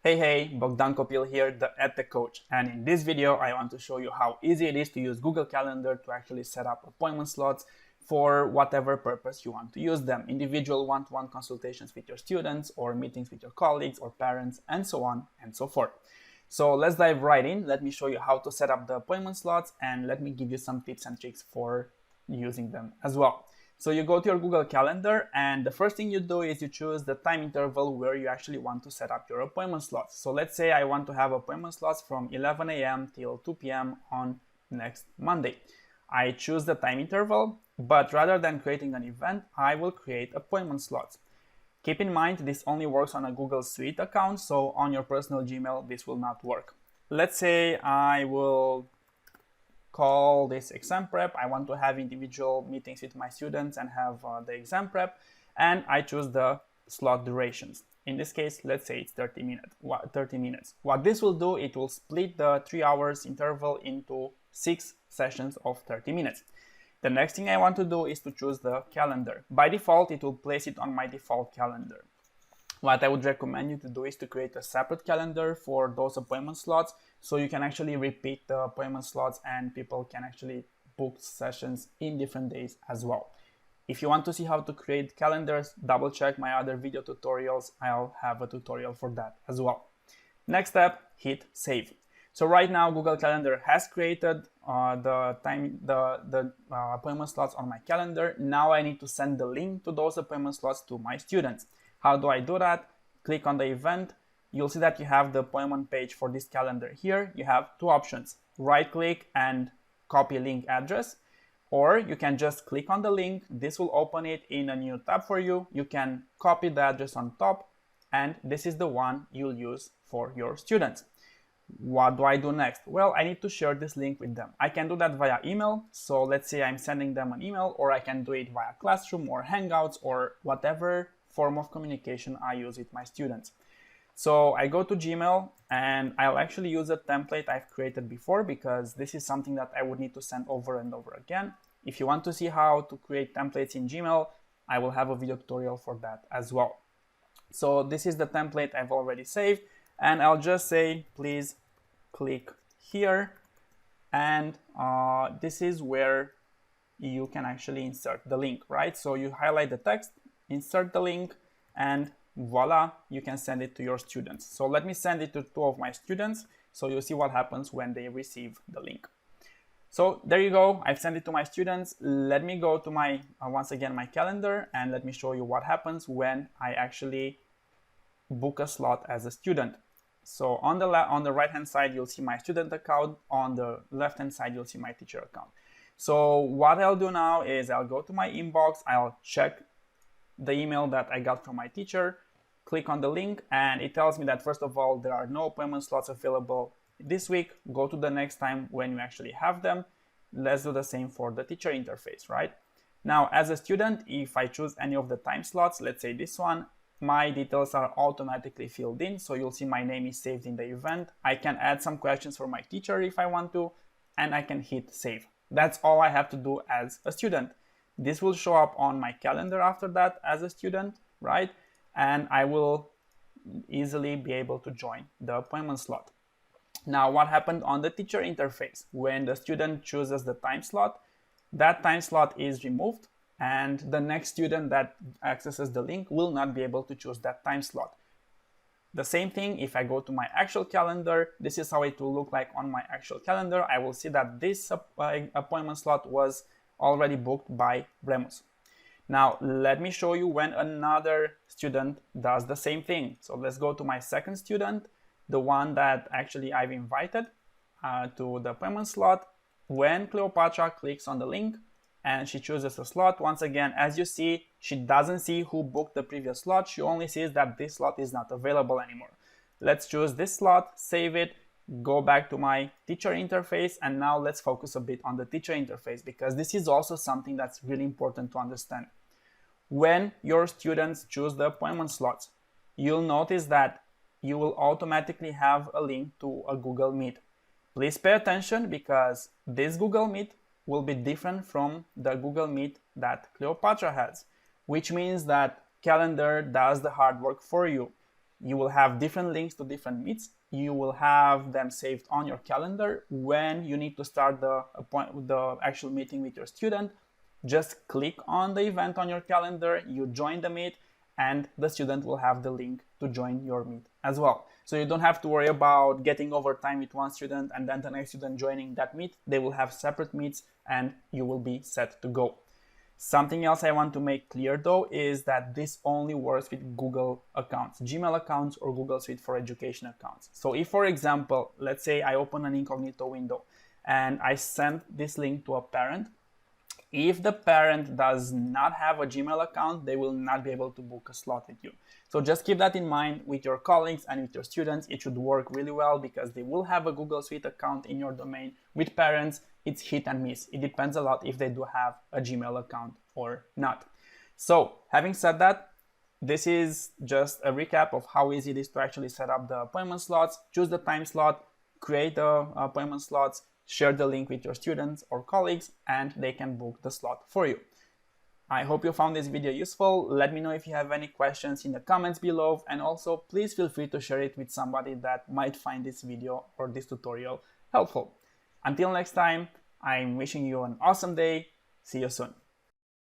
Hey, Bogdan Kopil here, the EdTech Coach, and in this video I want to show you how easy it is to use Google Calendar to actually set up appointment slots for whatever purpose you want to use them. Individual one-to-one consultations with your students, or meetings with your colleagues or parents, and so on and so forth. So let's dive right in. Let me show you how to set up the appointment slots, and let me give you some tips and tricks for using them as well. So you go to your Google Calendar, and the first thing you do is you choose the time interval where you actually want to set up your appointment slots. So let's say I want to have appointment slots from 11 a.m. till 2 p.m. on next Monday. I choose the time interval, but rather than creating an event, I will create appointment slots. Keep in mind, this only works on a Google Suite account, so on your personal Gmail, this will not work. Let's say I will call this exam prep. I want to have individual meetings with my students and have the exam prep, and I choose the slot durations. In this case, let's say it's 30 minutes. What this will do, it will split the 3 hours interval into 6 sessions of 30 minutes. The next thing I want to do is to choose the calendar. By default, it will place it on my default calendar. What I would recommend you to do is to create a separate calendar for those appointment slots, so you can actually repeat the appointment slots and people can actually book sessions in different days as well. If you want to see how to create calendars, double check my other video tutorials. I'll have a tutorial for that as well. Next step, hit save. So right now Google Calendar has created the appointment slots on my calendar. Now I need to send the link to those appointment slots to my students. How do I do that? Click on the event. You'll see that you have the appointment page for this calendar here. You have two options: right click and copy link address, or you can just click on the link. This will open it in a new tab for you. You can copy the address on top, and this is the one you'll use for your students. What do I do next? Well, I need to share this link with them. I can do that via email. So let's say I'm sending them an email, or I can do it via Classroom or Hangouts or whatever form of communication I use with my students. So I go to Gmail, and I'll actually use a template I've created before, because this is something that I would need to send over and over again. If you want to see how to create templates in Gmail, I will have a video tutorial for that as well. So this is the template I've already saved, and I'll just say, please click here, and this is where you can actually insert the link, right? So you highlight the text, insert the link, and voila, you can send it to your students. So let me send it to 2 of my students, so you'll see what happens when they receive the link. So there you go, I've sent it to my students. Let me go to my, once again, my calendar, and let me show you what happens when I actually book a slot as a student. So on the right hand side, you'll see my student account. On the left hand side, you'll see my teacher account. So what I'll do now is I'll go to my inbox, I'll check the email that I got from my teacher, click on the link, and it tells me that first of all, there are no appointment slots available this week. Go to the next time when you actually have them. Let's do the same for the teacher interface, right? Now, as a student, if I choose any of the time slots, let's say this one, my details are automatically filled in. So you'll see my name is saved in the event. I can add some questions for my teacher if I want to, and I can hit save. That's all I have to do as a student. This will show up on my calendar after that as a student, right? And I will easily be able to join the appointment slot. Now, what happened on the teacher interface? When the student chooses the time slot, that time slot is removed, and the next student that accesses the link will not be able to choose that time slot. The same thing, if I go to my actual calendar, this is how it will look like on my actual calendar. I will see that this appointment slot was already booked by Remus. Now, let me show you when another student does the same thing. So let's go to my second student, the one that actually I've invited to the appointment slot. When Cleopatra clicks on the link and she chooses a slot, once again, as you see, she doesn't see who booked the previous slot. She only sees that this slot is not available anymore. Let's choose this slot, save it, go back to my teacher interface, and now let's focus a bit on the teacher interface, because this is also something that's really important to understand. When your students choose the appointment slots, you'll notice that you will automatically have a link to a Google Meet. Please pay attention, because this Google Meet will be different from the Google Meet that Cleopatra has, which means that Calendar does the hard work for you. You will have different links to different meets. You will have them saved on your calendar. When you need to start the actual meeting with your student, just click on the event on your calendar, you join the meet, and the student will have the link to join your meet as well. So you don't have to worry about getting over time with one student and then the next student joining that meet. They will have separate meets and you will be set to go. Something else I want to make clear though is that this only works with Google accounts, Gmail accounts or Google Suite for Education accounts. So if, for example, let's say I open an incognito window and I send this link to a parent, if the parent does not have a Gmail account, they will not be able to book a slot with you. So just keep that in mind with your colleagues and with your students. It should work really well because they will have a Google Suite account in your domain. With parents, it's hit and miss. It depends a lot if they do have a Gmail account or not. So having said that, this is just a recap of how easy it is to actually set up the appointment slots. Choose the time slot, create the appointment slots, share the link with your students or colleagues, and they can book the slot for you. I hope you found this video useful. Let me know if you have any questions in the comments below, and also please feel free to share it with somebody that might find this video or this tutorial helpful. Until next time, I'm wishing you an awesome day. See you soon.